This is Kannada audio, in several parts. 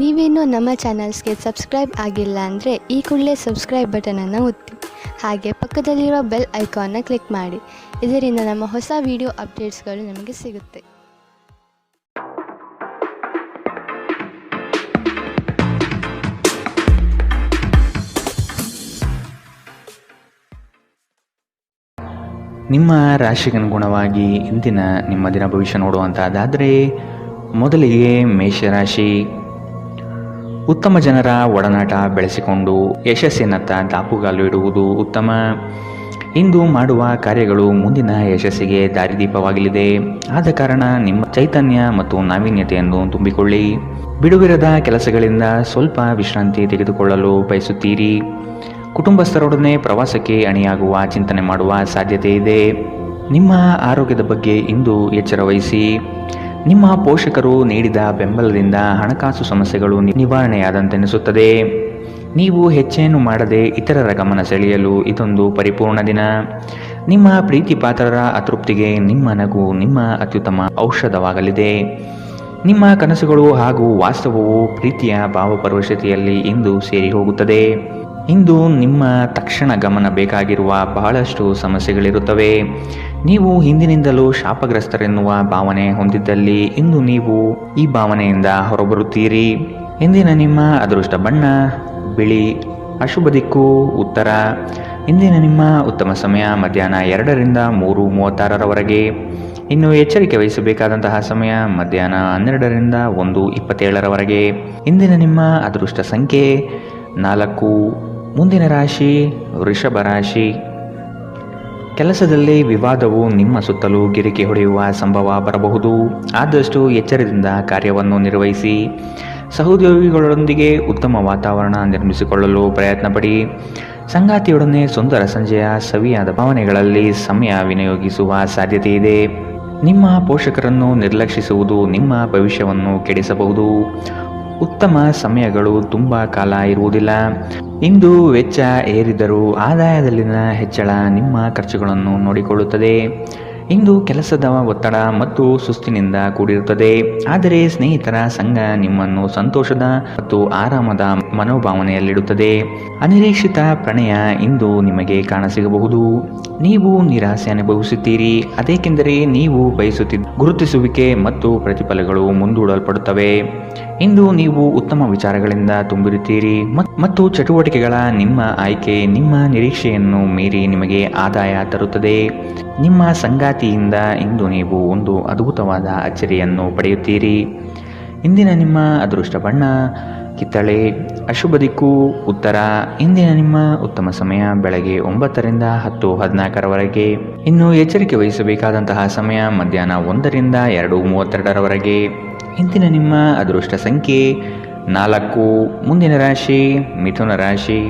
ನೀವೇನೂ ನಮ್ಮ ಚಾನಲ್ಸ್ಗೆ ಸಬ್ಸ್ಕ್ರೈಬ್ ಆಗಿಲ್ಲ ಅಂದರೆ ಈ ಕೂಡಲೇ ಸಬ್ಸ್ಕ್ರೈಬ್ ಬಟನನ್ನು ಒತ್ತಿ ಹಾಗೆ ಪಕ್ಕದಲ್ಲಿರೋ ಬೆಲ್ ಐಕಾನ್ನ ಕ್ಲಿಕ್ ಮಾಡಿ. ಇದರಿಂದ ನಮ್ಮ ಹೊಸ ವಿಡಿಯೋ ಅಪ್ಡೇಟ್ಸ್ಗಳು ನಿಮಗೆ ಸಿಗುತ್ತೆ. ನಿಮ್ಮ ರಾಶಿಗನುಗುಣವಾಗಿ ಇಂದಿನ ನಿಮ್ಮ ದಿನ ಭವಿಷ್ಯ ನೋಡುವಂಥದ್ದಾದರೆ ಮೊದಲಿಗೆ ಮೇಷರಾಶಿ. ಉತ್ತಮ ಜನರ ಒಡನಾಟ ಬೆಳೆಸಿಕೊಂಡು ಯಶಸ್ಸಿನತ್ತ ದಾಪುಗಾಲು ಇಡುವುದು ಉತ್ತಮ. ಇಂದು ಮಾಡುವ ಕಾರ್ಯಗಳು ಮುಂದಿನ ಯಶಸ್ಸಿಗೆ ದಾರಿದೀಪವಾಗಲಿದೆ. ಆದ ಕಾರಣ ನಿಮ್ಮ ಚೈತನ್ಯ ಮತ್ತು ನಾವೀನ್ಯತೆಯನ್ನು ತುಂಬಿಕೊಳ್ಳಿ. ಬಿಡುವಿರದ ಕೆಲಸಗಳಿಂದ ಸ್ವಲ್ಪ ವಿಶ್ರಾಂತಿ ತೆಗೆದುಕೊಳ್ಳಲು ಬಯಸುತ್ತೀರಿ. ಕುಟುಂಬಸ್ಥರೊಡನೆ ಪ್ರವಾಸಕ್ಕೆ ಅಣಿಯಾಗುವ ಚಿಂತನೆ ಮಾಡುವ ಸಾಧ್ಯತೆ ಇದೆ. ನಿಮ್ಮ ಆರೋಗ್ಯದ ಬಗ್ಗೆ ಇಂದು ಎಚ್ಚರ ವಹಿಸಿ. ನಿಮ್ಮ ಪೋಷಕರು ನೀಡಿದ ಬೆಂಬಲದಿಂದ ಹಣಕಾಸು ಸಮಸ್ಯೆಗಳು ನಿವಾರಣೆಯಾದಂತೆನಿಸುತ್ತದೆ. ನೀವು ಹೆಚ್ಚೇನು ಮಾಡದೆ ಇತರರ ಗಮನ ಸೆಳೆಯಲು ಇದೊಂದು ಪರಿಪೂರ್ಣ ದಿನ. ನಿಮ್ಮ ಪ್ರೀತಿ ಪಾತ್ರರ ಅತೃಪ್ತಿಗೆ ನಿಮ್ಮ ನಗು ನಿಮ್ಮ ಅತ್ಯುತ್ತಮ ಔಷಧವಾಗಲಿದೆ. ನಿಮ್ಮ ಕನಸುಗಳು ಹಾಗೂ ವಾಸ್ತವವು ಪ್ರೀತಿಯ ಭಾವಪರವಶತೆಯಲ್ಲಿ ಇಂದು ಸೇರಿ ಹೋಗುತ್ತದೆ. ಇಂದು ನಿಮ್ಮ ತಕ್ಷಣ ಗಮನ ಬೇಕಾಗಿರುವ ಬಹಳಷ್ಟು ಸಮಸ್ಯೆಗಳಿರುತ್ತವೆ. ನೀವು ಹಿಂದಿನಿಂದಲೂ ಶಾಪಗ್ರಸ್ತರೆನ್ನುವ ಭಾವನೆ ಹೊಂದಿದ್ದಲ್ಲಿ ಇಂದು ನೀವು ಈ ಭಾವನೆಯಿಂದ ಹೊರಬರುತ್ತೀರಿ. ಇಂದಿನ ನಿಮ್ಮ ಅದೃಷ್ಟ ಬಣ್ಣ ಬಿಳಿ. ಅಶುಭ ದಿಕ್ಕು ಉತ್ತರ. ಇಂದಿನ ನಿಮ್ಮ ಉತ್ತಮ ಸಮಯ ಮಧ್ಯಾಹ್ನ 2ರಿಂದ 3:36ರವರೆಗೆ. ಇನ್ನು ಎಚ್ಚರಿಕೆ ವಹಿಸಬೇಕಾದಂತಹ ಸಮಯ ಮಧ್ಯಾಹ್ನ 12ರಿಂದ 1:27ರವರೆಗೆ. ಇಂದಿನ ನಿಮ್ಮ ಅದೃಷ್ಟ ಸಂಖ್ಯೆ 4. ಮುಂದಿನ ರಾಶಿ ವೃಷಭ ರಾಶಿ. ಕೆಲಸದಲ್ಲಿ ವಿವಾದವು ನಿಮ್ಮ ಸುತ್ತಲೂ ಗಿರಿಕಿ ಹೊಡೆಯುವ ಸಂಭವ ಬರಬಹುದು. ಆದಷ್ಟು ಎಚ್ಚರದಿಂದ ಕಾರ್ಯವನ್ನು ನಿರ್ವಹಿಸಿ. ಸಹೋದ್ಯೋಗಿಗಳೊಂದಿಗೆ ಉತ್ತಮ ವಾತಾವರಣ ನಿರ್ಮಿಸಿಕೊಳ್ಳಲು ಪ್ರಯತ್ನ ಪಡಿ. ಸಂಗಾತಿಯೊಡನೆ ಸುಂದರ ಸಂಜೆಯ ಸವಿಯಾದ ಭಾವನೆಗಳಲ್ಲಿ ಸಮಯ ವಿನಿಯೋಗಿಸುವ ಸಾಧ್ಯತೆ ಇದೆ. ನಿಮ್ಮ ಪೋಷಕರನ್ನು ನಿರ್ಲಕ್ಷಿಸುವುದು ನಿಮ್ಮ ಭವಿಷ್ಯವನ್ನು ಕೆಡಿಸಬಹುದು. ಉತ್ತಮ ಸಮಯಗಳು ತುಂಬ ಕಾಲ ಇರುವುದಿಲ್ಲ. ಇಂದು ವೆಚ್ಚ ಏರಿದರೂ ಆದಾಯದಲ್ಲಿನ ಹೆಚ್ಚಳ ನಿಮ್ಮ ಖರ್ಚುಗಳನ್ನು ನೋಡಿಕೊಳ್ಳುತ್ತದೆ. ಇಂದು ಕೆಲಸದ ಒತ್ತಡ ಮತ್ತು ಸುಸ್ತಿನಿಂದ ಕೂಡಿರುತ್ತದೆ. ಆದರೆ ಸ್ನೇಹಿತರ ಸಂಘ ನಿಮ್ಮನ್ನು ಸಂತೋಷದ ಮತ್ತು ಆರಾಮದ ಮನೋಭಾವನೆಯಲ್ಲಿಡುತ್ತದೆ. ಅನಿರೀಕ್ಷಿತ ಪ್ರಣಯ ಇಂದು ನಿಮಗೆ ಕಾಣಸಿಗಬಹುದು. ನೀವು ನಿರಾಸೆ ಅನುಭವಿಸುತ್ತೀರಿ. ಅದೇಕೆಂದರೆ ನೀವು ಬಯಸುತ್ತಿದ್ದ ಗುರುತಿಸುವಿಕೆ ಮತ್ತು ಪ್ರತಿಫಲಗಳು ಮುಂದೂಡಲ್ಪಡುತ್ತವೆ. ಇಂದು ನೀವು ಉತ್ತಮ ವಿಚಾರಗಳಿಂದ ತುಂಬಿರುತ್ತೀರಿ ಮತ್ತು ಚಟುವಟಿಕೆಗಳ ನಿಮ್ಮ ಆಯ್ಕೆ ನಿಮ್ಮ ನಿರೀಕ್ಷೆಯನ್ನು ಮೀರಿ ನಿಮಗೆ ಆದಾಯ ತರುತ್ತದೆ. ನಿಮ್ಮ ಸಂಗಾತಿಯಿಂದ ಇಂದು ನೀವು ಒಂದು ಅದ್ಭುತವಾದ ಅಚ್ಚರಿಯನ್ನು ಪಡೆಯುತ್ತೀರಿ. ಇಂದಿನ ನಿಮ್ಮ ಅದೃಷ್ಟ ಬಣ್ಣ ಕಿತ್ತಳೆ. ಅಶುಭ ದಿಕ್ಕು ಉತ್ತರ. ಇಂದಿನ ನಿಮ್ಮ ಉತ್ತಮ ಸಮಯ ಬೆಳಗ್ಗೆ 9ರಿಂದ 10:14ರವರೆಗೆ. ಇನ್ನು ಎಚ್ಚರಿಕೆ ವಹಿಸಬೇಕಾದಂತಹ ಸಮಯ ಮಧ್ಯಾಹ್ನ 1ರಿಂದ 2:32ರವರೆಗೆ. ಇಂದಿನ ನಿಮ್ಮ ಅದೃಷ್ಟ ಸಂಖ್ಯೆ 4. ಮುಂದಿನ ರಾಶಿ ಮಿಥುನ ರಾಶಿ.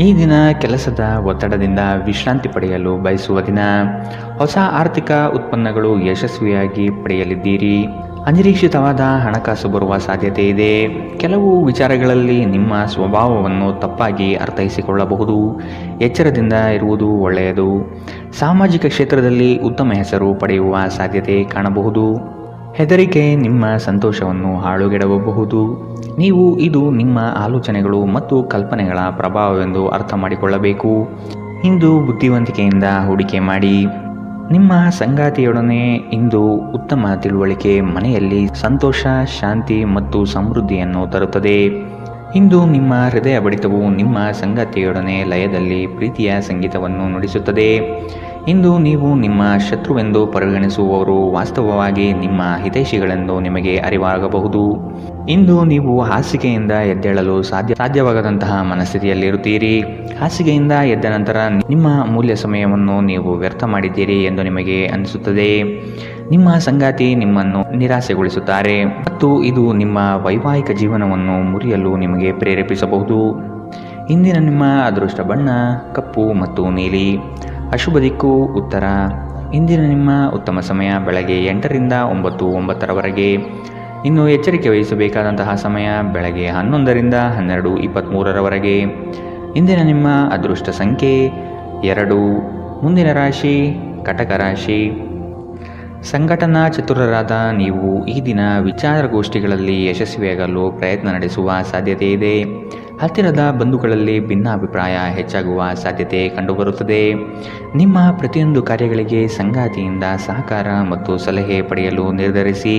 ಈ ದಿನ ಕೆಲಸದ ಒತ್ತಡದಿಂದ ವಿಶ್ರಾಂತಿ ಪಡೆಯಲು ಬಯಸುವ ದಿನ. ಹೊಸ ಆರ್ಥಿಕ ಉತ್ಪನ್ನಗಳು ಯಶಸ್ವಿಯಾಗಿ ಪಡೆಯಲಿದ್ದೀರಿ. ಅನಿರೀಕ್ಷಿತವಾದ ಹಣಕಾಸು ಬರುವ ಸಾಧ್ಯತೆ ಇದೆ. ಕೆಲವು ವಿಚಾರಗಳಲ್ಲಿ ನಿಮ್ಮ ಸ್ವಭಾವವನ್ನು ತಪ್ಪಾಗಿ ಅರ್ಥೈಸಿಕೊಳ್ಳಬಹುದು. ಎಚ್ಚರದಿಂದ ಇರುವುದು ಒಳ್ಳೆಯದು. ಸಾಮಾಜಿಕ ಕ್ಷೇತ್ರದಲ್ಲಿ ಉತ್ತಮ ಹೆಸರು ಪಡೆಯುವ ಸಾಧ್ಯತೆ ಕಾಣಬಹುದು. ಹೆದರಿಕೆ ನಿಮ್ಮ ಸಂತೋಷವನ್ನು ಹಾಳುಗೆಡವಬಹುದು. ನೀವು ಇದು ನಿಮ್ಮ ಆಲೋಚನೆಗಳು ಮತ್ತು ಕಲ್ಪನೆಗಳ ಪ್ರಭಾವವೆಂದು ಅರ್ಥ ಮಾಡಿಕೊಳ್ಳಬೇಕು. ಇಂದು ಬುದ್ಧಿವಂತಿಕೆಯಿಂದ ಹೂಡಿಕೆ ಮಾಡಿ. ನಿಮ್ಮ ಸಂಗಾತಿಯೊಡನೆ ಇಂದು ಉತ್ತಮ ತಿಳುವಳಿಕೆ ಮನೆಯಲ್ಲಿ ಸಂತೋಷ ಶಾಂತಿ ಮತ್ತು ಸಮೃದ್ಧಿಯನ್ನು ತರುತ್ತದೆ. ಇಂದು ನಿಮ್ಮ ಹೃದಯ ಬಡಿತವು ನಿಮ್ಮ ಸಂಗಾತಿಯೊಡನೆ ಲಯದಲ್ಲಿ ಪ್ರೀತಿಯ ಸಂಗೀತವನ್ನು ನುಡಿಸುತ್ತದೆ. ಇಂದು ನೀವು ನಿಮ್ಮ ಶತ್ರುವೆಂದು ಪರಿಗಣಿಸುವವರು ವಾಸ್ತವವಾಗಿ ನಿಮ್ಮ ಹಿತೈಷಿಗಳೆಂದು ನಿಮಗೆ ಅರಿವಾಗಬಹುದು. ಇಂದು ನೀವು ಹಾಸಿಗೆಯಿಂದ ಎದ್ದೇಳಲು ಸಾಧ್ಯವಾಗದಂತಹ ಮನಸ್ಥಿತಿಯಲ್ಲಿರುತ್ತೀರಿ. ಹಾಸಿಗೆಯಿಂದ ಎದ್ದ ನಂತರ ನಿಮ್ಮ ಅಮೂಲ್ಯ ಸಮಯವನ್ನು ನೀವು ವ್ಯರ್ಥ ಮಾಡಿದ್ದೀರಿ ಎಂದು ನಿಮಗೆ ಅನಿಸುತ್ತದೆ. ನಿಮ್ಮ ಸಂಗಾತಿ ನಿಮ್ಮನ್ನು ನಿರಾಸೆಗೊಳಿಸುತ್ತಾರೆ ಮತ್ತು ಇದು ನಿಮ್ಮ ವೈವಾಹಿಕ ಜೀವನವನ್ನು ಮುರಿಯಲು ನಿಮಗೆ ಪ್ರೇರೇಪಿಸಬಹುದು. ಇಂದಿನ ನಿಮ್ಮ ಅದೃಷ್ಟ ಬಣ್ಣ ಕಪ್ಪು ಮತ್ತು ನೀಲಿ. ಅಶುಭ ದಿಕ್ಕು ಉತ್ತರ. ಇಂದಿನ ನಿಮ್ಮ ಉತ್ತಮ ಸಮಯ ಬೆಳಗ್ಗೆ 8ರಿಂದ 9:09ರವರೆಗೆ. ಇನ್ನು ಎಚ್ಚರಿಕೆ ವಹಿಸಬೇಕಾದಂತಹ ಸಮಯ ಬೆಳಗ್ಗೆ 11ರಿಂದ 12:23ರವರೆಗೆ. ಇಂದಿನ ನಿಮ್ಮ ಅದೃಷ್ಟ ಸಂಖ್ಯೆ 2. ಮುಂದಿನ ರಾಶಿ ಕಟಕ ರಾಶಿ. ಸಂಘಟನಾ ಚತುರರಾದ ನೀವು ಈ ದಿನ ವಿಚಾರಗೋಷ್ಠಿಗಳಲ್ಲಿ ಯಶಸ್ವಿಯಾಗಲು ಪ್ರಯತ್ನ ನಡೆಸುವ ಸಾಧ್ಯತೆ ಇದೆ. ಹತ್ತಿರದ ಬಂಧುಗಳಲ್ಲಿ ಭಿನ್ನಾಭಿಪ್ರಾಯ ಹೆಚ್ಚಾಗುವ ಸಾಧ್ಯತೆ ಕಂಡುಬರುತ್ತದೆ. ನಿಮ್ಮ ಪ್ರತಿಯೊಂದು ಕಾರ್ಯಗಳಿಗೆ ಸಂಗಾತಿಯಿಂದ ಸಹಕಾರ ಮತ್ತು ಸಲಹೆ ಪಡೆಯಲು ನಿರ್ಧರಿಸಿ.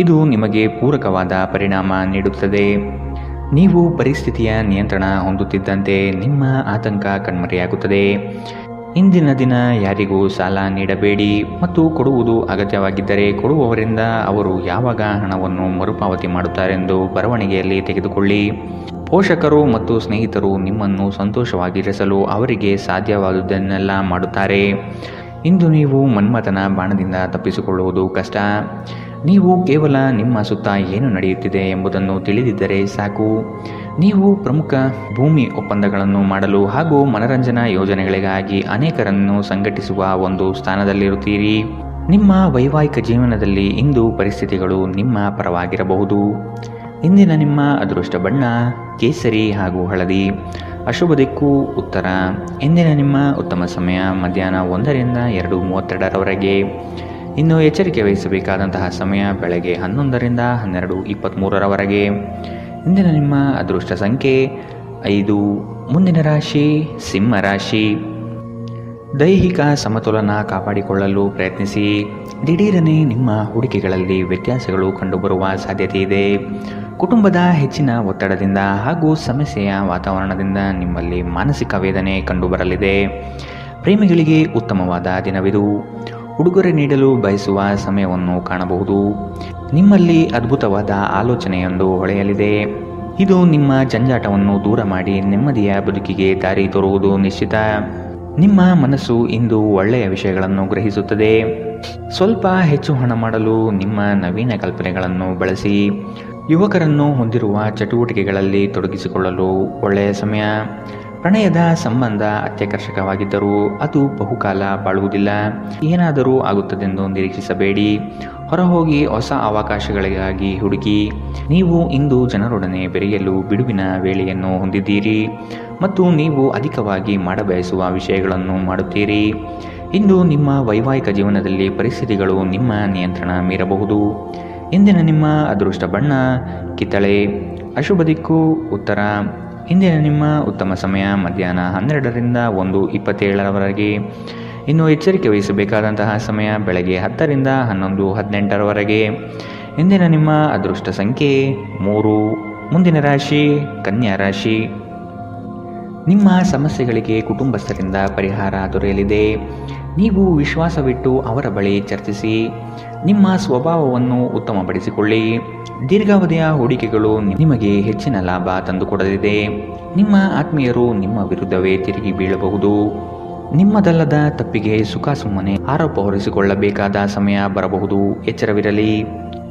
ಇದು ನಿಮಗೆ ಪೂರಕವಾದ ಪರಿಣಾಮ ನೀಡುತ್ತದೆ. ನೀವು ಪರಿಸ್ಥಿತಿಯ ನಿಯಂತ್ರಣ ಹೊಂದುತ್ತಿದ್ದಂತೆ ನಿಮ್ಮ ಆತಂಕ ಕಣ್ಮರೆಯಾಗುತ್ತದೆ. ಇಂದಿನ ದಿನ ಯಾರಿಗೂ ಸಾಲ ನೀಡಬೇಡಿ ಮತ್ತು ಕೊಡುವುದು ಅಗತ್ಯವಾಗಿದ್ದರೆ ಕೊಡುವವರಿಂದ ಅವರು ಯಾವಾಗ ಹಣವನ್ನು ಮರುಪಾವತಿ ಮಾಡುತ್ತಾರೆಂದು ಬರವಣಿಗೆಯಲ್ಲಿ ತೆಗೆದುಕೊಳ್ಳಿ. ಪೋಷಕರು ಮತ್ತು ಸ್ನೇಹಿತರು ನಿಮ್ಮನ್ನು ಸಂತೋಷವಾಗಿರಿಸಲು ಅವರಿಗೆ ಸಾಧ್ಯವಾದುದನ್ನೆಲ್ಲ ಮಾಡುತ್ತಾರೆ. ಇಂದು ನೀವು ಮನ್ಮಥನ ಬಾಣದಿಂದ ತಪ್ಪಿಸಿಕೊಳ್ಳುವುದು ಕಷ್ಟ. ನೀವು ಕೇವಲ ನಿಮ್ಮ ಸುತ್ತ ಏನು ನಡೆಯುತ್ತಿದೆ ಎಂಬುದನ್ನು ತಿಳಿದಿದ್ದರೆ ಸಾಕು. ನೀವು ಪ್ರಮುಖ ಭೂಮಿ ಒಪ್ಪಂದಗಳನ್ನು ಮಾಡಲು ಹಾಗೂ ಮನರಂಜನಾ ಯೋಜನೆಗಳಿಗಾಗಿ ಅನೇಕರನ್ನು ಸಂಘಟಿಸುವ ಒಂದು ಸ್ಥಾನದಲ್ಲಿರುತ್ತೀರಿ. ನಿಮ್ಮ ವೈವಾಹಿಕ ಜೀವನದಲ್ಲಿ ಇಂದು ಪರಿಸ್ಥಿತಿಗಳು ನಿಮ್ಮ ಪರವಾಗಿರಬಹುದು. ಇಂದಿನ ನಿಮ್ಮ ಅದೃಷ್ಟ ಬಣ್ಣ ಕೇಸರಿ ಹಾಗೂ ಹಳದಿ. ಅಶುಭ ದಿಕ್ಕು ಉತ್ತರ. ಇಂದಿನ ನಿಮ್ಮ ಉತ್ತಮ ಸಮಯ ಮಧ್ಯಾಹ್ನ 1ರಿಂದ 2:32ರವರೆಗೆ. ಇನ್ನು ಎಚ್ಚರಿಕೆ ವಹಿಸಬೇಕಾದಂತಹ ಸಮಯ ಬೆಳಗ್ಗೆ 11ರಿಂದ 12:23ರವರೆಗೆ. ಇಂದಿನ ನಿಮ್ಮ ಅದೃಷ್ಟ ಸಂಖ್ಯೆ 5. ಮುಂದಿನ ರಾಶಿ ಸಿಂಹ ರಾಶಿ. ದೈಹಿಕ ಸಮತೋಲನ ಕಾಪಾಡಿಕೊಳ್ಳಲು ಪ್ರಯತ್ನಿಸಿ. ದಿಢೀರನೆ ನಿಮ್ಮ ಹೂಡಿಕೆಗಳಲ್ಲಿ ವ್ಯತ್ಯಾಸಗಳು ಕಂಡುಬರುವ ಸಾಧ್ಯತೆ ಇದೆ. ಕುಟುಂಬದ ಹೆಚ್ಚಿನ ಒತ್ತಡದಿಂದ ಹಾಗೂ ಸಮಸ್ಯೆಯ ವಾತಾವರಣದಿಂದ ನಿಮ್ಮಲ್ಲಿ ಮಾನಸಿಕ ವೇದನೆ ಕಂಡುಬರಲಿದೆ. ಪ್ರೇಮಿಗಳಿಗೆ ಉತ್ತಮವಾದ ದಿನವಿದು. ಉಡುಗೊರೆ ನೀಡಲು ಬಯಸುವ ಸಮಯವನ್ನು ಕಾಣಬಹುದು. ನಿಮ್ಮಲ್ಲಿ ಅದ್ಭುತವಾದ ಆಲೋಚನೆಯೊಂದು ಹೊಳೆಯಲಿದೆ. ಇದು ನಿಮ್ಮ ಜಂಜಾಟವನ್ನು ದೂರ ಮಾಡಿ ನೆಮ್ಮದಿಯ ಬದುಕಿಗೆ ದಾರಿ ತೋರುವುದು ನಿಶ್ಚಿತ. ನಿಮ್ಮ ಮನಸ್ಸು ಇಂದು ಒಳ್ಳೆಯ ವಿಷಯಗಳನ್ನು ಗ್ರಹಿಸುತ್ತದೆ. ಸ್ವಲ್ಪ ಹೆಚ್ಚು ಹಣ ಮಾಡಲು ನಿಮ್ಮ ನವೀನ ಕಲ್ಪನೆಗಳನ್ನು ಬಳಸಿ. ಯುವಕರನ್ನು ಹೊಂದಿರುವ ಚಟುವಟಿಕೆಗಳಲ್ಲಿ ತೊಡಗಿಸಿಕೊಳ್ಳಲು ಒಳ್ಳೆಯ ಸಮಯ. ಪ್ರಣಯದ ಸಂಬಂಧ ಅತ್ಯಾಕರ್ಷಕವಾಗಿದ್ದರೂ ಅದು ಬಹುಕಾಲ ಬಾಳುವುದಿಲ್ಲ. ಏನಾದರೂ ಆಗುತ್ತದೆಂದು ನಿರೀಕ್ಷಿಸಬೇಡಿ. ಹೊರಹೋಗಿ ಹೊಸ ಅವಕಾಶಗಳಿಗಾಗಿ ಹುಡುಕಿ. ನೀವು ಇಂದು ಜನರೊಡನೆ ಬೆರೆಯಲು ಬಿಡುವಿನ ವೇಳೆಯನ್ನು ಹೊಂದಿದ್ದೀರಿ ಮತ್ತು ನೀವು ಅಧಿಕವಾಗಿ ಮಾಡಬಯಸುವ ವಿಷಯಗಳನ್ನು ಮಾಡುತ್ತೀರಿ. ಇಂದು ನಿಮ್ಮ ವೈವಾಹಿಕ ಜೀವನದಲ್ಲಿ ಪರಿಸ್ಥಿತಿಗಳು ನಿಮ್ಮ ನಿಯಂತ್ರಣ ಮೀರಬಹುದು. ಇಂದಿನ ನಿಮ್ಮ ಅದೃಷ್ಟ ಬಣ್ಣ ಕಿತ್ತಳೆ. ಅಶುಭ ದಿಕ್ಕು ಉತ್ತರ. ಇಂದಿನ ನಿಮ್ಮ ಉತ್ತಮ ಸಮಯ ಮಧ್ಯಾಹ್ನ 12ರಿಂದ 1:27ರವರೆಗೆ. ಇನ್ನು ಎಚ್ಚರಿಕೆ ವಹಿಸಬೇಕಾದಂತಹ ಸಮಯ ಬೆಳಗ್ಗೆ 10ರಿಂದ 11:18ರವರೆಗೆ. ಇಂದಿನ ನಿಮ್ಮ ಅದೃಷ್ಟ ಸಂಖ್ಯೆ 3. ಮುಂದಿನ ರಾಶಿ ಕನ್ಯಾ ರಾಶಿ. ನಿಮ್ಮ ಸಮಸ್ಯೆಗಳಿಗೆ ಕುಟುಂಬಸ್ಥರಿಂದ ಪರಿಹಾರ ದೊರೆಯಲಿದೆ. ನೀವು ವಿಶ್ವಾಸವಿಟ್ಟು ಅವರ ಬಳಿ ಚರ್ಚಿಸಿ. ನಿಮ್ಮ ಸ್ವಭಾವವನ್ನು ಉತ್ತಮಪಡಿಸಿಕೊಳ್ಳಿ. ದೀರ್ಘಾವಧಿಯ ಹೂಡಿಕೆಗಳು ನಿಮಗೆ ಹೆಚ್ಚಿನ ಲಾಭ ತಂದುಕೊಡಲಿದೆ. ನಿಮ್ಮ ಆತ್ಮೀಯರು ನಿಮ್ಮ ವಿರುದ್ಧವೇ ತಿರುಗಿ ಬೀಳಬಹುದು. ನಿಮ್ಮದಲ್ಲದ ತಪ್ಪಿಗೆ ಸುಖ ಸುಮ್ಮನೆ ಆರೋಪ ಹೊರಿಸಿಕೊಳ್ಳಬೇಕಾದ ಸಮಯ ಬರಬಹುದು. ಎಚ್ಚರವಿರಲಿ.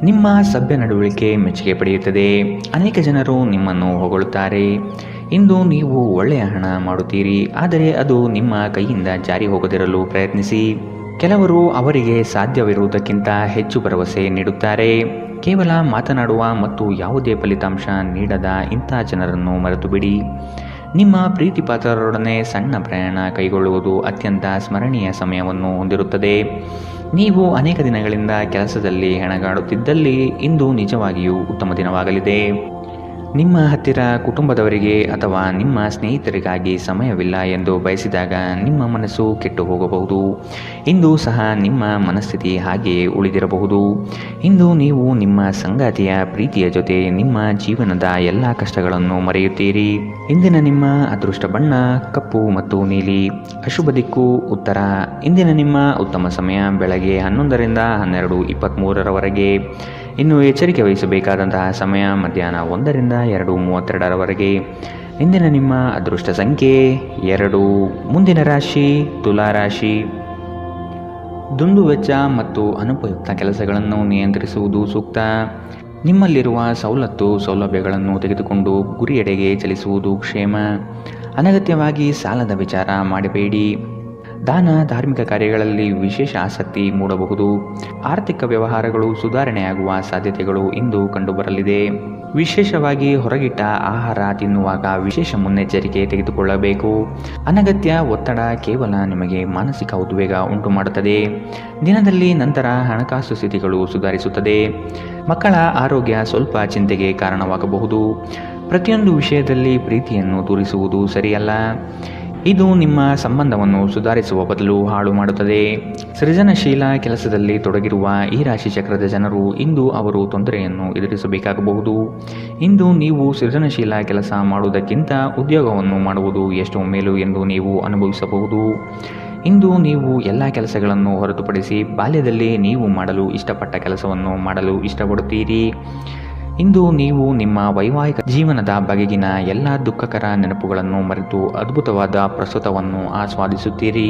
ನಿಮ್ಮ ಸಭ್ಯ ನಡವಳಿಕೆ ಮೆಚ್ಚುಗೆ ಪಡೆಯುತ್ತದೆ. ಅನೇಕ ಜನರು ನಿಮ್ಮನ್ನು ಹೊಗಳುತ್ತಾರೆ. ಇಂದು ನೀವು ಒಳ್ಳೆಯ ಹಣ ಮಾಡುತ್ತೀರಿ, ಆದರೆ ಅದು ನಿಮ್ಮ ಕೈಯಿಂದ ಜಾರಿ ಹೋಗದಿರಲು ಪ್ರಯತ್ನಿಸಿ. ಕೆಲವರು ಅವರಿಗೆ ಸಾಧ್ಯವಿರುವುದಕ್ಕಿಂತ ಹೆಚ್ಚು ಭರವಸೆ ನೀಡುತ್ತಾರೆ. ಕೇವಲ ಮಾತನಾಡುವ ಮತ್ತು ಯಾವುದೇ ಫಲಿತಾಂಶ ನೀಡದ ಇಂಥ ಜನರನ್ನು ಮರೆತು ಬಿಡಿ. ನಿಮ್ಮ ಪ್ರೀತಿಪಾತ್ರರೊಡನೆ ಸಣ್ಣ ಪ್ರಯಾಣ ಕೈಗೊಳ್ಳುವುದು ಅತ್ಯಂತ ಸ್ಮರಣೀಯ ಸಮಯವನ್ನು ಹೊಂದಿರುತ್ತದೆ. ನೀವು ಅನೇಕ ದಿನಗಳಿಂದ ಕೆಲಸದಲ್ಲಿ ಹೆಣಗಾಡುತ್ತಿದ್ದಲ್ಲಿ ಇಂದು ನಿಜವಾಗಿಯೂ ಉತ್ತಮ ದಿನವಾಗಲಿದೆ. ನಿಮ್ಮ ಹತ್ತಿರ ಕುಟುಂಬದವರಿಗೆ ಅಥವಾ ನಿಮ್ಮ ಸ್ನೇಹಿತರಿಗಾಗಿ ಸಮಯವಿಲ್ಲ ಎಂದು ಬಯಸಿದಾಗ ನಿಮ್ಮ ಮನಸ್ಸು ಕೆಟ್ಟು ಹೋಗಬಹುದು. ಇಂದು ಸಹ ನಿಮ್ಮ ಮನಸ್ಥಿತಿ ಹಾಗೆಯೇ ಉಳಿದಿರಬಹುದು. ಇಂದು ನೀವು ನಿಮ್ಮ ಸಂಗಾತಿಯ ಪ್ರೀತಿಯ ಜೊತೆ ನಿಮ್ಮ ಜೀವನದ ಎಲ್ಲ ಕಷ್ಟಗಳನ್ನು ಮರೆಯುತ್ತೀರಿ. ಇಂದಿನ ನಿಮ್ಮ ಅದೃಷ್ಟ ಬಣ್ಣ ಕಪ್ಪು ಮತ್ತು ನೀಲಿ. ಅಶುಭ ದಿಕ್ಕು ಉತ್ತರ. ಇಂದಿನ ನಿಮ್ಮ ಉತ್ತಮ ಸಮಯ ಬೆಳಗ್ಗೆ 11ರಿಂದ 12:23ರವರೆಗೆ. ಇನ್ನು ಎಚ್ಚರಿಕೆ ವಹಿಸಬೇಕಾದಂತಹ ಸಮಯ ಮಧ್ಯಾಹ್ನ 1ರಿಂದ 2:32ರವರೆಗೆ. ಇಂದಿನ ನಿಮ್ಮ ಅದೃಷ್ಟ ಸಂಖ್ಯೆ 2. ಮುಂದಿನ ರಾಶಿ ತುಲಾ ರಾಶಿ. ದುಂದುವೆಚ್ಚ ಮತ್ತು ಅನುಪಯುಕ್ತ ಕೆಲಸಗಳನ್ನು ನಿಯಂತ್ರಿಸುವುದು ಸೂಕ್ತ. ನಿಮ್ಮಲ್ಲಿರುವ ಸೌಲಭ್ಯಗಳನ್ನು ತೆಗೆದುಕೊಂಡು ಗುರಿಯೆಡೆಗೆ ಚಲಿಸುವುದು ಕ್ಷೇಮ. ಅನಗತ್ಯವಾಗಿ ಸಾಲದ ವಿಚಾರ ಮಾಡಬೇಡಿ. ದಾನ ಧಾರ್ಮಿಕ ಕಾರ್ಯಗಳಲ್ಲಿ ವಿಶೇಷ ಆಸಕ್ತಿ ಮೂಡಬಹುದು. ಆರ್ಥಿಕ ವ್ಯವಹಾರಗಳು ಸುಧಾರಣೆಯಾಗುವ ಸಾಧ್ಯತೆಗಳು ಇಂದು ಕಂಡುಬರಲಿದೆ. ವಿಶೇಷವಾಗಿ ಹೊರಗಿಟ್ಟ ಆಹಾರ ತಿನ್ನುವಾಗ ವಿಶೇಷ ಮುನ್ನೆಚ್ಚರಿಕೆ ತೆಗೆದುಕೊಳ್ಳಬೇಕು. ಅನಗತ್ಯ ಒತ್ತಡ ಕೇವಲ ನಿಮಗೆ ಮಾನಸಿಕ ಉದ್ವೇಗ ಉಂಟು ಮಾಡುತ್ತದೆ. ದಿನದಲ್ಲಿ ನಂತರ ಹಣಕಾಸು ಸ್ಥಿತಿಗಳು ಸುಧಾರಿಸುತ್ತದೆ. ಮಕ್ಕಳ ಆರೋಗ್ಯ ಸ್ವಲ್ಪ ಚಿಂತೆಗೆ ಕಾರಣವಾಗಬಹುದು. ಪ್ರತಿಯೊಂದು ವಿಷಯದಲ್ಲಿ ಪ್ರೀತಿಯನ್ನು ತೋರಿಸುವುದು ಸರಿಯಲ್ಲ. ಇದು ನಿಮ್ಮ ಸಂಬಂಧವನ್ನು ಸುಧಾರಿಸುವ ಬದಲು ಹಾಳು ಮಾಡುತ್ತದೆ. ಸೃಜನಶೀಲ ಕೆಲಸದಲ್ಲಿ ತೊಡಗಿರುವ ಈ ರಾಶಿ ಚಕ್ರದ ಜನರು ಇಂದು ಅವರು ತೊಂದರೆಯನ್ನು ಎದುರಿಸಬೇಕಾಗಬಹುದು. ಇಂದು ನೀವು ಸೃಜನಶೀಲ ಕೆಲಸ ಮಾಡುವುದಕ್ಕಿಂತ ಉದ್ಯೋಗವನ್ನು ಮಾಡುವುದು ಎಷ್ಟು ಮೇಲು ಎಂದು ನೀವು ಅನುಭವಿಸಬಹುದು. ಇಂದು ನೀವು ಎಲ್ಲ ಕೆಲಸಗಳನ್ನು ಹೊರತುಪಡಿಸಿ ಬಾಲ್ಯದಲ್ಲಿ ನೀವು ಮಾಡಲು ಇಷ್ಟಪಟ್ಟ ಕೆಲಸವನ್ನು ಮಾಡಲು ಇಷ್ಟಪಡುತ್ತೀರಿ. ಇಂದು ನೀವು ನಿಮ್ಮ ವೈವಾಹಿಕ ಜೀವನದ ಬಗೆಗಿನ ಎಲ್ಲ ದುಃಖಕರ ನೆನಪುಗಳನ್ನು ಮರೆತು ಅದ್ಭುತವಾದ ಪ್ರಸ್ತುತವನ್ನು ಆಸ್ವಾದಿಸುತ್ತೀರಿ.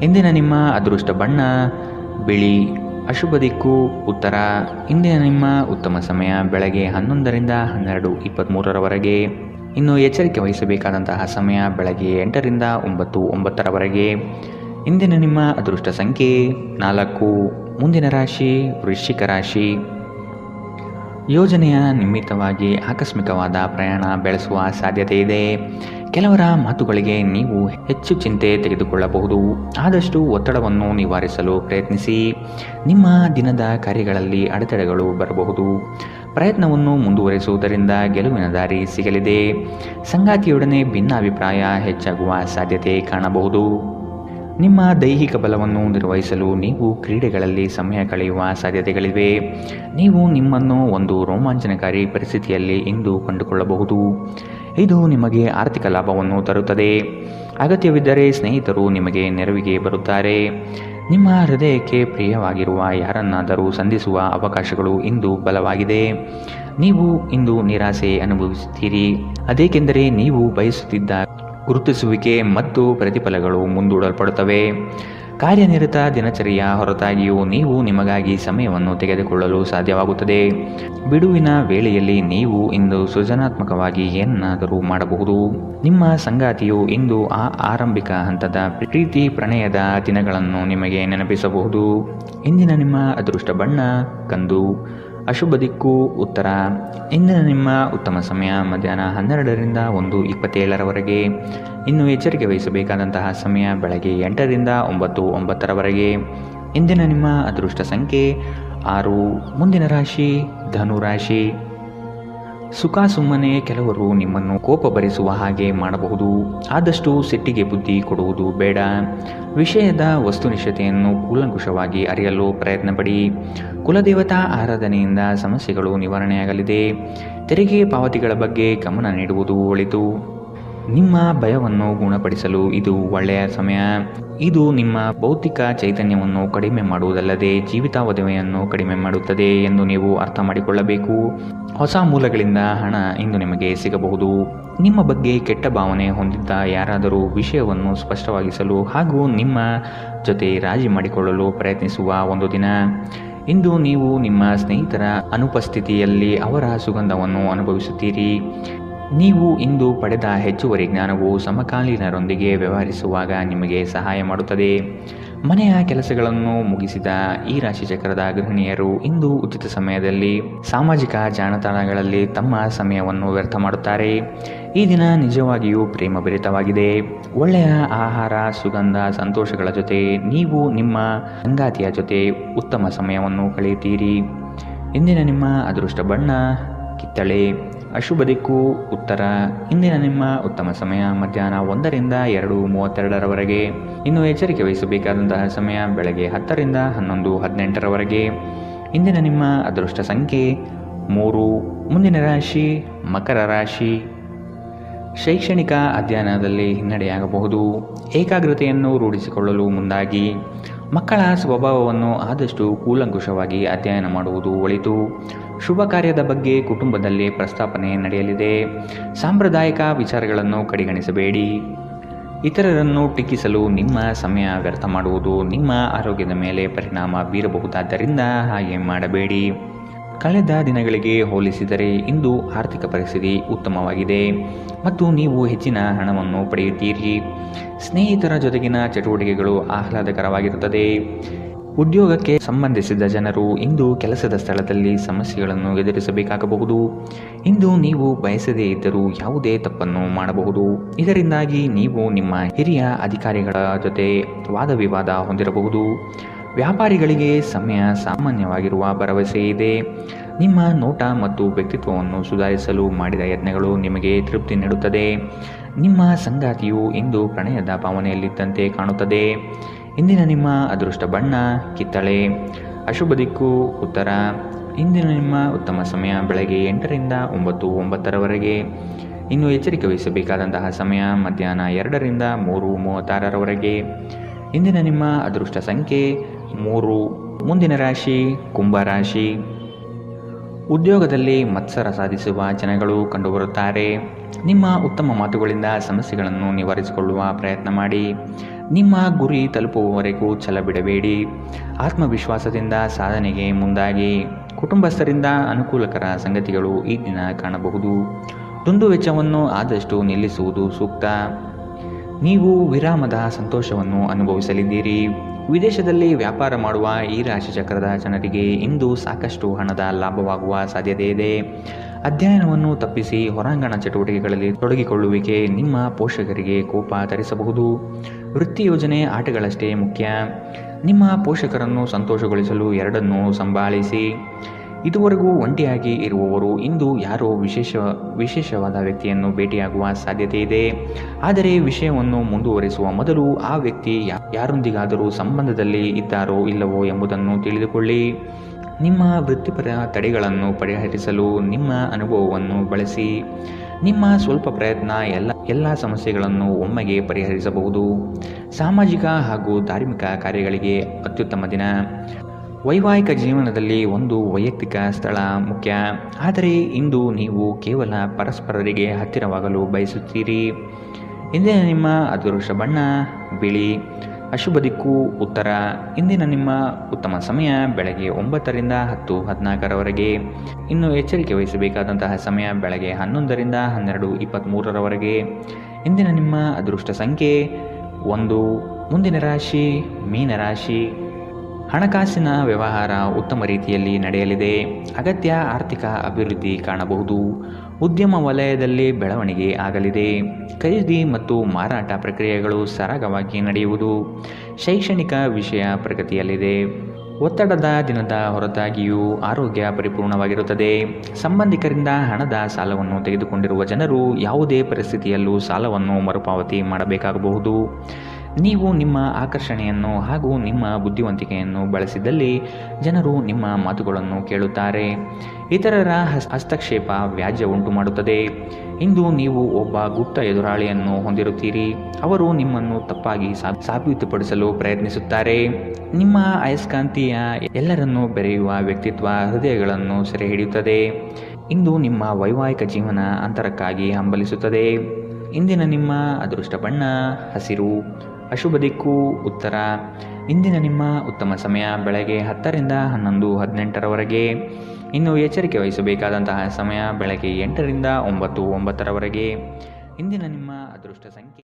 ಇಂದಿನ ನಿಮ್ಮ ಅದೃಷ್ಟ ಬಣ್ಣ ಬಿಳಿ. ಅಶುಭ ದಿಕ್ಕು ಉತ್ತರ. ಇಂದಿನ ನಿಮ್ಮ ಉತ್ತಮ ಸಮಯ ಬೆಳಗ್ಗೆ 11ರಿಂದ 12:23ರವರೆಗೆ. ಇನ್ನು ಎಚ್ಚರಿಕೆ ವಹಿಸಬೇಕಾದಂತಹ ಸಮಯ ಬೆಳಗ್ಗೆ 8ರಿಂದ 9:09ರವರೆಗೆ. ಇಂದಿನ ನಿಮ್ಮ ಅದೃಷ್ಟ ಸಂಖ್ಯೆ 4. ಮುಂದಿನ ರಾಶಿ ವೃಶ್ಚಿಕ ರಾಶಿ. ಯೋಜನೆಯ ನಿಮಿತ್ತವಾಗಿ ಆಕಸ್ಮಿಕವಾದ ಪ್ರಯಾಣ ಬೆಳೆಸುವ ಸಾಧ್ಯತೆ ಇದೆ. ಕೆಲವರ ಮಾತುಗಳಿಗೆ ನೀವು ಹೆಚ್ಚು ಚಿಂತೆ ತೆಗೆದುಕೊಳ್ಳಬಹುದು. ಆದಷ್ಟು ಒತ್ತಡವನ್ನು ನಿವಾರಿಸಲು ಪ್ರಯತ್ನಿಸಿ. ನಿಮ್ಮ ದಿನದ ಕಾರ್ಯಗಳಲ್ಲಿ ಅಡೆತಡೆಗಳು ಬರಬಹುದು. ಪ್ರಯತ್ನವನ್ನು ಮುಂದುವರಿಸುವುದರಿಂದ ಗೆಲುವಿನ ದಾರಿ ಸಿಗಲಿದೆ. ಸಂಗಾತಿಯೊಡನೆ ಭಿನ್ನಾಭಿಪ್ರಾಯ ಹೆಚ್ಚಾಗುವ ಸಾಧ್ಯತೆ ಕಾಣಬಹುದು. ನಿಮ್ಮ ದೈಹಿಕ ಬಲವನ್ನು ನಿರ್ವಹಿಸಲು ನೀವು ಕ್ರೀಡೆಗಳಲ್ಲಿ ಸಮಯ ಕಳೆಯುವ ಸಾಧ್ಯತೆಗಳಿವೆ. ನೀವು ನಿಮ್ಮನ್ನು ಒಂದು ರೋಮಾಂಚನಕಾರಿ ಪರಿಸ್ಥಿತಿಯಲ್ಲಿ ಇಂದು ಕಂಡುಕೊಳ್ಳಬಹುದು. ಇದು ನಿಮಗೆ ಆರ್ಥಿಕ ಲಾಭವನ್ನು ತರುತ್ತದೆ. ಅಗತ್ಯವಿದ್ದರೆ ಸ್ನೇಹಿತರು ನಿಮಗೆ ನೆರವಿಗೆ ಬರುತ್ತಾರೆ. ನಿಮ್ಮ ಹೃದಯಕ್ಕೆ ಪ್ರಿಯವಾಗಿರುವ ಯಾರನ್ನಾದರೂ ಸಂಧಿಸುವ ಅವಕಾಶಗಳು ಇಂದು ಬಲವಾಗಿದೆ. ನೀವು ಇಂದು ನಿರಾಸೆ ಅನುಭವಿಸುತ್ತೀರಿ. ಅದೇಕೆಂದರೆ ನೀವು ಬಯಸುತ್ತಿದ್ದ ಗುರುತಿಸುವಿಕೆ ಮತ್ತು ಪ್ರತಿಫಲಗಳು ಮುಂದೂಡಲ್ಪಡುತ್ತವೆ. ಕಾರ್ಯನಿರತ ದಿನಚರಿಯ ಹೊರತಾಗಿಯೂ ನೀವು ನಿಮಗಾಗಿ ಸಮಯವನ್ನು ತೆಗೆದುಕೊಳ್ಳಲು ಸಾಧ್ಯವಾಗುತ್ತದೆ. ಬಿಡುವಿನ ವೇಳೆಯಲ್ಲಿ ನೀವು ಇಂದು ಸೃಜನಾತ್ಮಕವಾಗಿ ಏನನ್ನಾದರೂ ಮಾಡಬಹುದು. ನಿಮ್ಮ ಸಂಗಾತಿಯು ಇಂದು ಆರಂಭಿಕ ಹಂತದ ಪ್ರೀತಿ ಪ್ರಣಯದ ದಿನಗಳನ್ನು ನಿಮಗೆ ನೆನಪಿಸಬಹುದು. ಇಂದಿನ ನಿಮ್ಮ ಅದೃಷ್ಟ ಬಣ್ಣ ಕಂದು. ಅಶುಭ ದಿಕ್ಕು ಉತ್ತರ. ಇಂದಿನ ನಿಮ್ಮ ಉತ್ತಮ ಸಮಯ ಮಧ್ಯಾಹ್ನ 12ರಿಂದ 1:27ರವರೆಗೆ. ಇನ್ನು ಎಚ್ಚರಿಕೆ ವಹಿಸಬೇಕಾದಂತಹ ಸಮಯ ಬೆಳಗ್ಗೆ 8ರಿಂದ 9:09ರವರೆಗೆ. ಇಂದಿನ ನಿಮ್ಮ ಅದೃಷ್ಟ ಸಂಖ್ಯೆ 6. ಮುಂದಿನ ರಾಶಿ ಧನು ರಾಶಿ. ಸುಖ ಸುಮ್ಮನೆ ಕೆಲವರು ನಿಮ್ಮನ್ನು ಕೋಪ ಭರಿಸುವ ಹಾಗೆ ಮಾಡಬಹುದು. ಆದಷ್ಟು ಸಿಟ್ಟಿಗೆ ಬುದ್ಧಿ ಕೊಡುವುದು ಬೇಡ. ವಿಷಯದ ವಸ್ತುನಿಷ್ಠತೆಯನ್ನು ಕೂಲಂಕುಷವಾಗಿ ಅರಿಯಲು ಪ್ರಯತ್ನಪಡಿ. ಕುಲದೇವತಾ ಆರಾಧನೆಯಿಂದ ಸಮಸ್ಯೆಗಳು ನಿವಾರಣೆಯಾಗಲಿದೆ. ತೆರಿಗೆ ಪಾವತಿಗಳ ಬಗ್ಗೆ ಗಮನ ನೀಡುವುದು ಒಳಿತು. ನಿಮ್ಮ ಭಯವನ್ನು ಗುಣಪಡಿಸಲು ಇದು ಒಳ್ಳೆಯ ಸಮಯ. ಇದು ನಿಮ್ಮ ಭೌತಿಕ ಚೈತನ್ಯವನ್ನು ಕಡಿಮೆ ಮಾಡುವುದಲ್ಲದೆ ಜೀವಿತಾವಧಿಯನ್ನು ಕಡಿಮೆ ಮಾಡುತ್ತದೆ ಎಂದು ನೀವು ಅರ್ಥ ಮಾಡಿಕೊಳ್ಳಬೇಕು. ಹೊಸ ಮೂಲಗಳಿಂದ ಹಣ ಇಂದು ನಿಮಗೆ ಸಿಗಬಹುದು. ನಿಮ್ಮ ಬಗ್ಗೆ ಕೆಟ್ಟ ಭಾವನೆ ಹೊಂದಿದ್ದ ಯಾರಾದರೂ ವಿಷಯವನ್ನು ಸ್ಪಷ್ಟವಾಗಿಸಲು ಹಾಗೂ ನಿಮ್ಮ ಜೊತೆ ರಾಜಿ ಮಾಡಿಕೊಳ್ಳಲು ಪ್ರಯತ್ನಿಸುವ ಒಂದು ದಿನ. ಇಂದು ನೀವು ನಿಮ್ಮ ಸ್ನೇಹಿತರ ಅನುಪಸ್ಥಿತಿಯಲ್ಲಿ ಅವರ ಸುಗಂಧವನ್ನು ಅನುಭವಿಸುತ್ತೀರಿ. ನೀವು ಇಂದು ಪಡೆದ ಹೆಚ್ಚುವರಿ ಜ್ಞಾನವು ಸಮಕಾಲೀನರೊಂದಿಗೆ ವ್ಯವಹರಿಸುವಾಗ ನಿಮಗೆ ಸಹಾಯ ಮಾಡುತ್ತದೆ. ಮನೆಯ ಕೆಲಸಗಳನ್ನು ಮುಗಿಸಿದ ಈ ರಾಶಿಚಕ್ರದ ಗೃಹಿಣಿಯರು ಇಂದು ಉಚಿತ ಸಮಯದಲ್ಲಿ ಸಾಮಾಜಿಕ ಜಾಲತಾಣಗಳಲ್ಲಿ ತಮ್ಮ ಸಮಯವನ್ನು ವ್ಯರ್ಥ ಮಾಡುತ್ತಾರೆ. ಈ ದಿನ ನಿಜವಾಗಿಯೂ ಪ್ರೇಮಭರಿತವಾಗಿದೆ. ಒಳ್ಳೆಯ ಆಹಾರ, ಸುಗಂಧ, ಸಂತೋಷಗಳ ಜೊತೆ ನೀವು ನಿಮ್ಮ ಸಂಗಾತಿಯ ಜೊತೆ ಉತ್ತಮ ಸಮಯವನ್ನು ಕಳೆಯುತ್ತೀರಿ. ಇಂದಿನ ನಿಮ್ಮ ಅದೃಷ್ಟ ಬಣ್ಣ ಕಿತ್ತಳೆ. ಅಶುಭ ದಿಕ್ಕು ಉತ್ತರ. ಇಂದಿನ ನಿಮ್ಮ ಉತ್ತಮ ಸಮಯ ಮಧ್ಯಾಹ್ನ 1ರಿಂದ 2:32ರವರೆಗೆ. ಇನ್ನು ಎಚ್ಚರಿಕೆ ವಹಿಸಬೇಕಾದಂತಹ ಸಮಯ ಬೆಳಗ್ಗೆ 10ರಿಂದ 11:18ರವರೆಗೆ. ಇಂದಿನ ನಿಮ್ಮ ಅದೃಷ್ಟ ಸಂಖ್ಯೆ 3. ಮುಂದಿನ ರಾಶಿ ಮಕರ ರಾಶಿ. ಶೈಕ್ಷಣಿಕ ಅಧ್ಯಯನದಲ್ಲಿ ಹಿನ್ನಡೆಯಾಗಬಹುದು. ಏಕಾಗ್ರತೆಯನ್ನು ರೂಢಿಸಿಕೊಳ್ಳಲು ಮುಂದಾಗಿ. ಮಕ್ಕಳ ಸ್ವಭಾವವನ್ನು ಆದಷ್ಟು ಕೂಲಂಕುಷವಾಗಿ ಅಧ್ಯಯನ ಮಾಡುವುದು ಒಳಿತು. ಶುಭ ಕಾರ್ಯದ ಬಗ್ಗೆ ಕುಟುಂಬದಲ್ಲಿ ಪ್ರಸ್ತಾಪನೆ ನಡೆಯಲಿದೆ. ಸಾಂಪ್ರದಾಯಿಕ ವಿಚಾರಗಳನ್ನು ಕಡೆಗಣಿಸಬೇಡಿ. ಇತರರನ್ನು ಟೀಕಿಸಲು ನಿಮ್ಮ ಸಮಯ ವ್ಯರ್ಥ ಮಾಡುವುದು ನಿಮ್ಮ ಆರೋಗ್ಯದ ಮೇಲೆ ಪರಿಣಾಮ ಬೀರಬಹುದಾದ್ದರಿಂದ ಹಾಗೆ ಮಾಡಬೇಡಿ. ಕಳೆದ ದಿನಗಳಿಗೆ ಹೋಲಿಸಿದರೆ ಇಂದು ಆರ್ಥಿಕ ಪರಿಸ್ಥಿತಿ ಉತ್ತಮವಾಗಿದೆ ಮತ್ತು ನೀವು ಹೆಚ್ಚಿನ ಹಣವನ್ನು ಪಡೆಯುತ್ತೀರಿ. ಸ್ನೇಹಿತರ ಜೊತೆಗಿನ ಚಟುವಟಿಕೆಗಳು ಆಹ್ಲಾದಕರವಾಗಿರುತ್ತದೆ. ಉದ್ಯೋಗಕ್ಕೆ ಸಂಬಂಧಿಸಿದ ಜನರು ಇಂದು ಕೆಲಸದ ಸ್ಥಳದಲ್ಲಿ ಸಮಸ್ಯೆಗಳನ್ನು ಎದುರಿಸಬೇಕಾಗಬಹುದು. ಇಂದು ನೀವು ಬಯಸದೇ ಇದ್ದರೂ ಯಾವುದೇ ತಪ್ಪನ್ನು ಮಾಡಬಹುದು. ಇದರಿಂದಾಗಿ ನೀವು ನಿಮ್ಮ ಹಿರಿಯ ಅಧಿಕಾರಿಗಳ ಜೊತೆ ವಾದವಿವಾದ ಹೊಂದಿರಬಹುದು. ವ್ಯಾಪಾರಿಗಳಿಗೆ ಸಮಯ ಸಾಮಾನ್ಯವಾಗಿರುವ ಭರವಸೆ ಇದೆ. ನಿಮ್ಮ ನೋಟ ಮತ್ತು ವ್ಯಕ್ತಿತ್ವವನ್ನು ಸುಧಾರಿಸಲು ಮಾಡಿದ ಯತ್ನಗಳು ನಿಮಗೆ ತೃಪ್ತಿ ನೀಡುತ್ತದೆ. ನಿಮ್ಮ ಸಂಗಾತಿಯು ಇಂದು ಪ್ರಣಯದ ಭಾವನೆಯಲ್ಲಿದ್ದಂತೆ ಕಾಣುತ್ತದೆ. ಇಂದಿನ ನಿಮ್ಮ ಅದೃಷ್ಟ ಬಣ್ಣ ಕಿತ್ತಳೆ. ಅಶುಭ ದಿಕ್ಕು ಉತ್ತರ. ಇಂದಿನ ನಿಮ್ಮ ಉತ್ತಮ ಸಮಯ ಬೆಳಗ್ಗೆ 8 ರಿಂದ 9:09 ಇನ್ನು ಎಚ್ಚರಿಕೆ ವಹಿಸಬೇಕಾದಂತಹ ಸಮಯ ಮಧ್ಯಾಹ್ನ 2 ರಿಂದ 3:36 ಇಂದಿನ ನಿಮ್ಮ ಅದೃಷ್ಟ ಸಂಖ್ಯೆ 3. ಮುಂದಿನ ರಾಶಿ ಕುಂಭರಾಶಿ. ಉದ್ಯೋಗದಲ್ಲಿ ಮತ್ಸರ ಸಾಧಿಸುವ ಜನಗಳು ಕಂಡುಬರುತ್ತಾರೆ. ನಿಮ್ಮ ಉತ್ತಮ ಮಾತುಗಳಿಂದ ಸಮಸ್ಯೆಗಳನ್ನು ನಿವಾರಿಸಿಕೊಳ್ಳುವ ಪ್ರಯತ್ನ ಮಾಡಿ. ನಿಮ್ಮ ಗುರಿ ತಲುಪುವವರೆಗೂ ಛಲ ಬಿಡಬೇಡಿ. ಆತ್ಮವಿಶ್ವಾಸದಿಂದ ಸಾಧನೆಗೆ ಮುಂದಾಗಿ. ಕುಟುಂಬಸ್ಥರಿಂದ ಅನುಕೂಲಕರ ಸಂಗತಿಗಳು ಈ ದಿನ ಕಾಣಬಹುದು. ದುಂದು ವೆಚ್ಚವನ್ನು ಆದಷ್ಟು ನಿಲ್ಲಿಸುವುದು ಸೂಕ್ತ. ನೀವು ವಿರಾಮದ ಸಂತೋಷವನ್ನು ಅನುಭವಿಸಲಿದ್ದೀರಿ. ವಿದೇಶದಲ್ಲಿ ವ್ಯಾಪಾರ ಮಾಡುವ ಈ ರಾಶಿ ಚಕ್ರದ ಜನರಿಗೆ ಇಂದು ಸಾಕಷ್ಟು ಹಣದ ಲಾಭವಾಗುವ ಸಾಧ್ಯತೆ ಇದೆ. ಅಧ್ಯಯನವನ್ನು ತಪ್ಪಿಸಿ ಹೊರಾಂಗಣ ಚಟುವಟಿಕೆಗಳಲ್ಲಿ ತೊಡಗಿಕೊಳ್ಳುವಿಕೆ ನಿಮ್ಮ ಪೋಷಕರಿಗೆ ಕೋಪ ತರಿಸಬಹುದು. ವೃತ್ತಿ ಯೋಜನೆ ಆಟಗಳಷ್ಟೇ ಮುಖ್ಯ. ನಿಮ್ಮ ಪೋಷಕರನ್ನು ಸಂತೋಷಗೊಳಿಸಲು ಎರಡನ್ನೂ ಸಂಭಾಳಿಸಿ. ಇದುವರೆಗೂ ಒಂಟಿಯಾಗಿ ಇರುವವರು ಇಂದು ಯಾರೋ ವಿಶೇಷವಾದ ವ್ಯಕ್ತಿಯನ್ನು ಭೇಟಿಯಾಗುವ ಸಾಧ್ಯತೆ ಇದೆ. ಆದರೆ ವಿಷಯವನ್ನು ಮುಂದುವರಿಸುವ ಮೊದಲು ಆ ವ್ಯಕ್ತಿ ಯಾರೊಂದಿಗಾದರೂ ಸಂಬಂಧದಲ್ಲಿ ಇದ್ದಾರೋ ಇಲ್ಲವೋ ಎಂಬುದನ್ನು ತಿಳಿದುಕೊಳ್ಳಿ. ನಿಮ್ಮ ವೃತ್ತಿಪರ ತಡೆಗಳನ್ನು ಪರಿಹರಿಸಲು ನಿಮ್ಮ ಅನುಭವವನ್ನು ಬಳಸಿ. ನಿಮ್ಮ ಸ್ವಲ್ಪ ಪ್ರಯತ್ನ ಎಲ್ಲ ಸಮಸ್ಯೆಗಳನ್ನು ಒಮ್ಮೆಗೆ ಪರಿಹರಿಸಬಹುದು. ಸಾಮಾಜಿಕ ಹಾಗೂ ಧಾರ್ಮಿಕ ಕಾರ್ಯಗಳಿಗೆ ಅತ್ಯುತ್ತಮ ದಿನ. ವೈವಾಹಿಕ ಜೀವನದಲ್ಲಿ ಒಂದು ವೈಯಕ್ತಿಕ ಸ್ಥಳ ಮುಖ್ಯ. ಆದರೆ ಇಂದು ನೀವು ಕೇವಲ ಪರಸ್ಪರರಿಗೆ ಹತ್ತಿರವಾಗಲು ಬಯಸುತ್ತೀರಿ. ಇಂದಿನ ನಿಮ್ಮ ಅದೃಷ್ಟ ಬಣ್ಣ ಬಿಳಿ. ಅಶುಭ ದಿಕ್ಕು ಉತ್ತರ. ಇಂದಿನ ನಿಮ್ಮ ಉತ್ತಮ ಸಮಯ ಬೆಳಗ್ಗೆ 9 ರಿಂದ 10:14 ಇನ್ನು ಎಚ್ಚರಿಕೆ ವಹಿಸಬೇಕಾದಂತಹ ಸಮಯ ಬೆಳಗ್ಗೆ 11 ರಿಂದ 12:23 ಇಂದಿನ ನಿಮ್ಮ ಅದೃಷ್ಟ ಸಂಖ್ಯೆ 1. ಮುಂದಿನ ರಾಶಿ ಮೀನರಾಶಿ. ಹಣಕಾಸಿನ ವ್ಯವಹಾರ ಉತ್ತಮ ರೀತಿಯಲ್ಲಿ ನಡೆಯಲಿದೆ. ಅಗತ್ಯ ಆರ್ಥಿಕ ಅಭಿವೃದ್ಧಿ ಕಾಣಬಹುದು. ಉದ್ಯಮ ವಲಯದಲ್ಲಿ ಬೆಳವಣಿಗೆ ಆಗಲಿದೆ. ಖರೀದಿ ಮತ್ತು ಮಾರಾಟ ಪ್ರಕ್ರಿಯೆಗಳು ಸರಾಗವಾಗಿ ನಡೆಯುವುದು. ಶೈಕ್ಷಣಿಕ ವಿಷಯ ಪ್ರಗತಿಯಲ್ಲಿದೆ. ಒತ್ತಡದ ದಿನದ ಹೊರತಾಗಿಯೂ ಆರೋಗ್ಯ ಪರಿಪೂರ್ಣವಾಗಿರುತ್ತದೆ. ಸಂಬಂಧಿಕರಿಂದ ಹಣದ ಸಾಲವನ್ನು ತೆಗೆದುಕೊಂಡಿರುವ ಜನರು ಯಾವುದೇ ಪರಿಸ್ಥಿತಿಯಲ್ಲೂ ಸಾಲವನ್ನು ಮರುಪಾವತಿ ಮಾಡಬೇಕಾಗಬಹುದು. ನೀವು ನಿಮ್ಮ ಆಕರ್ಷಣೆಯನ್ನು ಹಾಗೂ ನಿಮ್ಮ ಬುದ್ಧಿವಂತಿಕೆಯನ್ನು ಬಳಸಿದಲ್ಲಿ ಜನರು ನಿಮ್ಮ ಮಾತುಗಳನ್ನು ಕೇಳುತ್ತಾರೆ. ಇತರರ ಹಸ್ತಕ್ಷೇಪ ವ್ಯಾಜ್ಯ ಉಂಟು ಮಾಡುತ್ತದೆ. ಇಂದು ನೀವು ಒಬ್ಬ ಗುಪ್ತ ಎದುರಾಳಿಯನ್ನು ಹೊಂದಿರುತ್ತೀರಿ. ಅವರು ನಿಮ್ಮನ್ನು ತಪ್ಪಾಗಿ ಸಾಬೀತುಪಡಿಸಲು ಪ್ರಯತ್ನಿಸುತ್ತಾರೆ. ನಿಮ್ಮ ಅಯಸ್ಕಾಂತೀಯ ಎಲ್ಲರನ್ನೂ ಬೆರೆಯುವ ವ್ಯಕ್ತಿತ್ವ ಹೃದಯಗಳನ್ನು ಸೆರೆ ಹಿಡಿಯುತ್ತದೆ. ಇಂದು ನಿಮ್ಮ ವೈವಾಹಿಕ ಜೀವನ ಅಂತರಕ್ಕಾಗಿ ಹಂಬಲಿಸುತ್ತದೆ. ಇಂದಿನ ನಿಮ್ಮ ಅದೃಷ್ಟ ಬಣ್ಣ ಹಸಿರು. ಅಶುಭ ದಿಕ್ಕು ಉತ್ತರ. ಇಂದಿನ ನಿಮ್ಮ ಉತ್ತಮ ಸಮಯ ಬೆಳಗ್ಗೆ 10 ರಿಂದ 11:18 ಇನ್ನು ಎಚ್ಚರಿಕೆ ವಹಿಸಬೇಕಾದಂತಹ ಸಮಯ ಬೆಳಗ್ಗೆ 8 ರಿಂದ 9:09 ಇಂದಿನ ನಿಮ್ಮ ಅದೃಷ್ಟ ಸಂಖ್ಯೆ